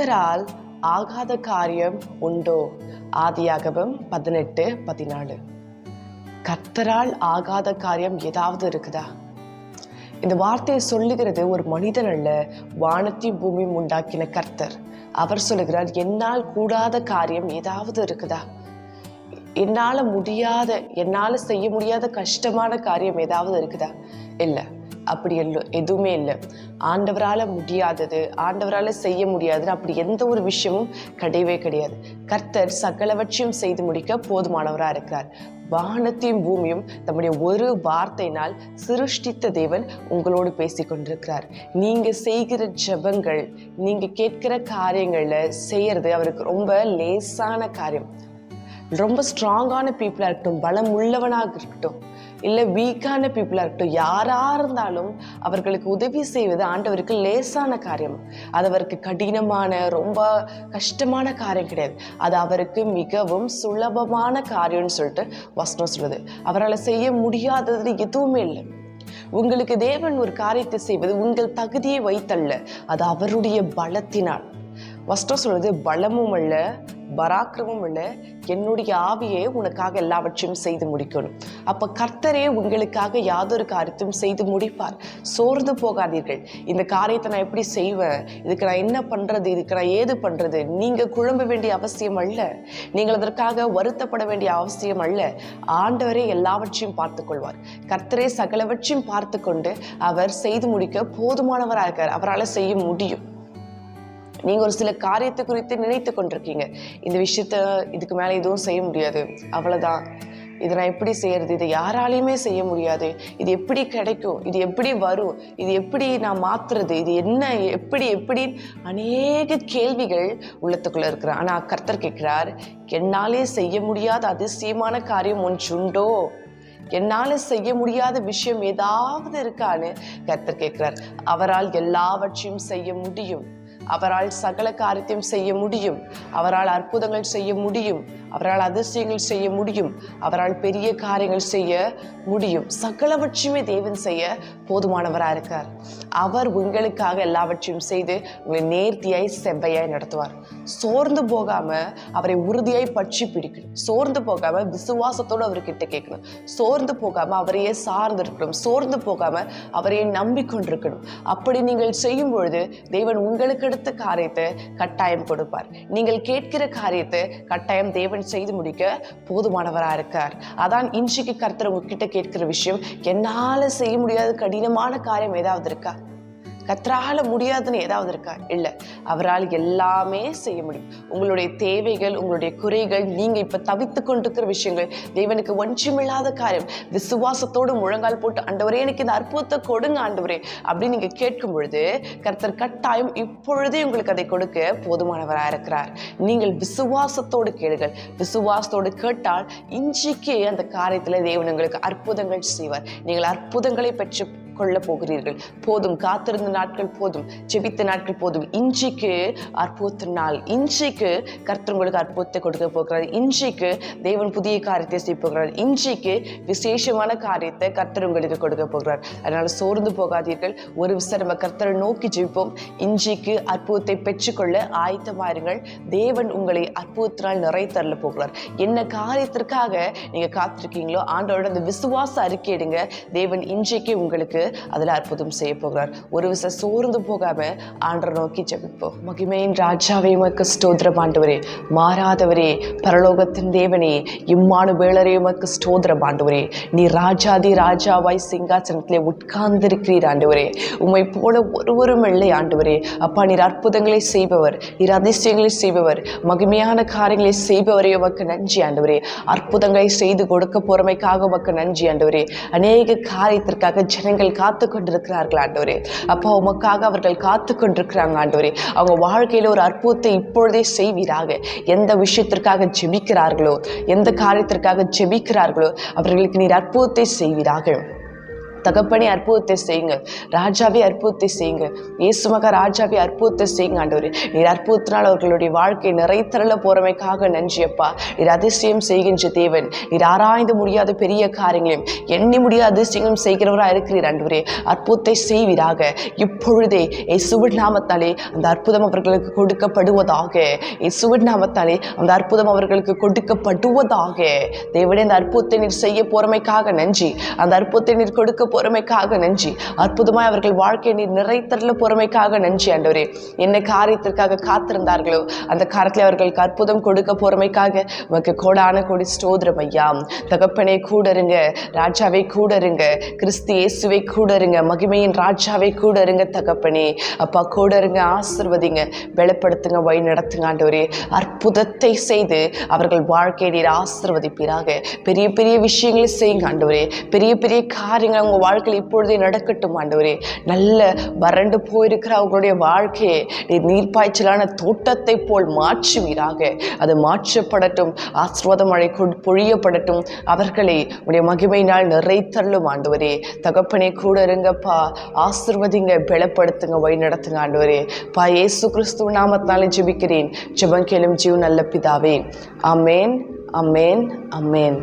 கர்த்தரால் ஆகாத காரியம் உண்டோ? ஆதியாகமம் 18:14. கர்த்தரால் ஆகாத காரியம் ஏதாவது இருக்குதா? இந்த வார்த்தையை சொல்லுகிறது ஒரு மனிதன் அல்ல, வானத்தையும் பூமியும் உண்டாக்கின கர்த்தர். அவர் சொல்லுகிறார், என்னால் கூடாத காரியம் ஏதாவது இருக்குதா? என்னால் செய்ய முடியாத கஷ்டமான காரியம் ஏதாவது இருக்குதா? இல்லை, அப்படி எதுவுமே இல்லை. ஆண்டவரால் முடியாதது, ஆண்டவரால் செய்ய முடியாதுன்னு அப்படி எந்த ஒரு விஷயமும் கிடையவே கிடையாது. கர்த்தர் சகலவற்றையும் செய்து முடிக்க போதுமானவராக இருக்கிறார். வானத்தையும் பூமியும் தம்முடைய ஒரு வார்த்தையினால் சிருஷ்டித்த தேவன் உங்களோடு பேசி கொண்டிருக்கிறார். நீங்க செய்கிற ஜெபங்கள், நீங்க கேட்கிற காரியங்கள்ல செய்யறது அவருக்கு ரொம்ப லேசான காரியம். ரொம்ப ஸ்ட்ராங்கான பீப்புளா இருக்கட்டும், பலம் உள்ளவனாக இருக்கட்டும், இல்லை வீக்கான பீப்புளா இருக்கட்டும், யாரா இருந்தாலும் அவர்களுக்கு உதவி செய்வது ஆண்டவருக்கு லேசான காரியம். அது அவருக்கு கடினமான ரொம்ப கஷ்டமான காரியம் கிடையாது. அது அவருக்கு மிகவும் சுலபமான காரியம்னு சொல்லிட்டு வசனம் சொல்லுது. அவரால் செய்ய முடியாதது எதுவுமே இல்லை. உங்களுக்கு தேவன் ஒரு காரியத்தை செய்வது உங்கள் தகுதியை வைத்தல்ல, அது அவருடைய பலத்தினால். வசனம் சொல்வது, பலமும் அல்ல பராக்கிரமும் இல்ல, என்னுடைய ஆவியே உனக்காக எல்லாவற்றையும் செய்து முடிக்கணும். அப்ப கர்த்தரே உங்களுக்காக யாதொரு காரியத்தையும் செய்து முடிப்பார். சோர்ந்து போகாதீர்கள். இந்த காரியத்தை நான் எப்படி செய்வேன், இதுக்கு நான் என்ன பண்றது, இதுக்கு நான் ஏது பண்றது, நீங்க குழம்ப வேண்டிய அவசியம் அல்ல. நீங்கள் அதற்காக வருத்தப்பட வேண்டிய அவசியம் அல்ல. ஆண்டவரே எல்லாவற்றையும் பார்த்துக் கொள்வார். கர்த்தரே சகலவற்றையும் பார்த்து கொண்டு அவர் செய்து முடிக்க போதுமானவராக இருக்கார். அவரால் செய்ய முடியும். நீங்க ஒரு சில காரியத்தை குறித்து நினைத்து கொண்டிருக்கீங்க, இந்த விஷயத்த இதுக்கு மேல எதுவும் செய்ய முடியாது, அவ்வளவுதான், இதை நான் எப்படி செய்யறது, இதை யாராலையுமே செய்ய முடியாது, இது எப்படி கிடைக்கும், இது எப்படி வரும், இது எப்படி நான் மாத்துறது, இது என்ன, எப்படி அநேக கேள்விகள் உள்ளத்துக்குள்ள இருக்கிற. ஆனா கர்த்தர் கேட்கிறார், என்னாலே செய்ய முடியாத அதிசயமான காரியம் ஒன்றுண்டோ? என்னால செய்ய முடியாத விஷயம் ஏதாவது இருக்கான்னு கர்த்தர் கேட்கிறார். அவரால் எல்லாவற்றையும் செய்ய முடியும். அவரால் சகல காரியத்தையும் செய்ய முடியும். அவரால் அற்புதங்கள் செய்ய முடியும். அவரால் அதிசயங்கள் செய்ய முடியும். அவரால் பெரிய காரியங்கள் செய்ய முடியும். சகலவற்றையுமே தேவன் செய்ய போதுமானவராக இருக்கார். அவர் உங்களுக்காக எல்லாவற்றையும் செய்து உங்களை நேர்த்தியாய் செவ்வையாய் நடத்துவார். சோர்ந்து போகாம அவரை உறுதியாய் பற்றி பிடிக்கணும். சோர்ந்து போகாம விசுவாசத்தோடு அவர்கிட்ட கேட்கணும். சோர்ந்து போகாம அவரையே சார்ந்து இருக்கணும். சோர்ந்து போகாம அவரையே நம்பிக்கொண்டிருக்கணும். அப்படி நீங்கள் செய்யும் பொழுது தேவன் உங்களுக்கு அடுத்த காரியத்தை கட்டாயம் கொடுப்பார். நீங்கள் கேட்கிற காரியத்தை கட்டாயம் தேவன் செய்து முடிக்க போதுமானவராக இருக்கார். அதான் இன்றைக்கு கர்த்தர் உங்ககிட்ட கேட்கிற விஷயம், என்னால செய்ய முடியாத கடினமான காரியம் ஏதாவது இருக்கா? கர்த்தரால முடியாதுன்னு ஏதாவது இருக்கா? இல்லை, அவரால் எல்லாமே செய்ய முடியும். உங்களுடைய தேவைகள், உங்களுடைய குறைகள், நீங்க இப்ப தவித்து கொண்டிருக்கிற விஷயங்கள் தேவனுக்கு ஒன்றுமில்லாத காரியம். விசுவாசத்தோடு முழங்கால் போட்டு, ஆண்டவரே எனக்கு இந்த அற்புதத்தை கொடுங்க ஆண்டவரே அப்படின்னு நீங்க கேட்கும் பொழுது கர்த்தர் கட்டாயம் இப்பொழுதே உங்களுக்கு அதை கொடுக்க போதுமானவராக இருக்கிறார். நீங்கள் விசுவாசத்தோடு கேளுங்கள். விசுவாசத்தோடு கேட்டால் இன்றைக்கு அந்த காரியத்துல தேவன் உங்களுக்கு அற்புதங்கள் செய்வார். நீங்கள் அற்புதங்களை பெற்று கொள்ள போகிறீர்கள். போதும், காத்திருந்த நாட்கள் போதும், ஜெபித்த நாட்கள் போதும். இன்றைக்கு அற்புத நாள். இன்றைக்கு கர்த்தர் உங்களுக்கு அற்புதத்தை கொடுக்க போகிறார். இன்றைக்கு தேவன் புதிய காரியத்தை செய்ய போகிறார். இன்றைக்கு விசேஷமான காரியத்தை கர்த்தர் உங்களுக்கு கொடுக்க போகிறார். அதனால சோர்ந்து போகாதீர்கள். ஒரு விஷயம் நம்ம கர்த்தரை நோக்கி ஜெபிப்போம். இன்றைக்கு அற்புதத்தை பெற்றுக்கொள்ள ஆயத்தமாயிருங்கள். தேவன் உங்களை அற்புதத்தினால் நிறைத்தரல போகிறார். என்ன காரியத்திற்காக நீங்க காத்திருக்கீங்களோ ஆண்டவரோட அந்த விசுவாச அறிக்கையிடுங்க. தேவன் இன்றைக்கு உங்களுக்கு அதுல அற்புதம் செய்ய போகிறார். ஒரு விஷயம் சோர்ந்து போகாம ஆண்டவரை நோக்கி ஜெபிப்போம். மகிமையின் ராஜாவே உமக்கு ஸ்தோத்திரம் ஆண்டவரே, மாறாதவரே, பரலோகத்தின் தேவனே, இம்மானுவேலரே உமக்கு ஸ்தோத்திரம் ஆண்டவரே. நீ ராஜாதி ராஜாவாய் சிங்காசனத்திலே உட்கார்ந்திருக்கிறீர் ஆண்டவரே. உம்மை போல ஒருவரும் இல்லை ஆண்டவரே. அப்பா, நீர் அற்புதங்களை செய்பவர், நீர் அதிசயங்களை செய்பவர், மகிமையான காரியங்களை செய்பவரே உமக்கு நன்றி ஆண்டவரே. அற்புதங்களை செய்து கொடுக்க போறமைக்காக உமக்கு நன்றி ஆண்டவரே. அநேக காரியத்திற்காக ஜனங்கள் காத்து கொண்டிருக்கிறார்கள் ஆண்டவரே. அப்பா, உமக்காக அவர்கள் காத்து கொண்டிருக்கிறாங்க ஆண்டவரே. அவங்க வாழ்க்கையில ஒரு அற்புதத்தை இப்பொழுதே செய்வீராக. எந்த விஷயத்திற்காக ஜெபிக்கிறார்களோ, எந்த காரியத்திற்காக ஜெபிக்கிறார்களோ அவர்களுக்கு நீர் அற்புதத்தை செய்வீராக. தகப்பனே அற்புதத்தை செய்யுங்க, ராஜாவே அற்புதத்தை செய்யுங்க, இயேசு மகா ராஜாவே அற்புதத்தை செய்யுங்க ஆண்டவரே. நீர் அற்புதத்தினால் அவர்களுடைய வாழ்க்கை நிறைத்தரல போறமைக்காக நன்றி அப்பா. நீர் அதிசயம் செய்கின்ற தேவன், நீர் ஆராய்ந்து முடியாத பெரிய காரியங்களையும் எண்ணி முடியாத அதிசயங்களும் செய்கிறவராக இருக்கிறீர் ஆண்டவரே. அற்புதத்தை செய்வீராக இப்பொழுதே இயேசுவின் நாமத்தாலே அந்த அற்புதம் அவர்களுக்கு கொடுக்கப்படுவதாக. இயேசுவின் நாமத்தாலே அந்த அற்புதம் அவர்களுக்கு கொடுக்கப்படுவதாக. தேவனே, அந்த அற்புதத்தை நீர் செய்ய போறமைக்காக நன்றி, அந்த அற்புதத்தை நீர் கொடுக்க பொறுமைக்காக நன்றி, அற்புதமாய் அவர்கள் வாழ்க்கையை நீர் நிறைத்தரல பொறுமைக்காக நன்றி ஆண்டவரே. என்ன காரியத்திற்காக காத்திருந்தார்களோ அந்த காரியத்தில் அவர்களுக்கு அற்புதம் கொடுக்க பொறுமைக்காக உமக்கு கோடான கோடி ஸ்தோத்திரம் ஐயா. தகப்பனே கூட இருங்க, ராஜாவை கூட இருங்க, கிறிஸ்து இயேசுவை கூட இருங்க, மகிமையின் ராஜாவை கூட இருங்க தகப்பனே. அப்பா கூட இருங்க, ஆசிர்வதிங்க, பலப்படுத்துங்க, வழி நடத்துங்க ஆண்டவரே. அற்புதத்தை செய்து அவர்கள் வாழ்க்கையை நீர் ஆசிர்வதிப்பீராக. பெரிய பெரிய விஷயங்களை செய்யுங்க ஆண்டவரே. பெரிய பெரிய காரியங்கள் அவங்க வாழ்க்கையில் இப்பொழுதே நடக்கட்டும் ஆண்டவரே. நல்ல வறண்டு போயிருக்கிற அவங்களுடைய வாழ்க்கையை நீர்ப்பாய்ச்சலான தோட்டத்தை போல் மாற்றுவீராக. அது மாற்றப்படட்டும், ஆசீர்வாத மழை பொழியப்படட்டும், அவர்களை உடைய மகிமையினால் நிறைத்தள்ளும் ஆண்டவரே. தகப்பனே கூட இருங்கப்பா, ஆசீர்வதிங்க, பலப்படுத்துங்க, வழி நடத்துங்க ஆண்டவரே. பா இயேசு கிறிஸ்துவ நாமத்தினாலே ஜெபிக்கிறேன், ஜெபம் கேளும் ஜீவ நல்ல பிதாவே. ஆமேன், ஆமேன், ஆமேன்.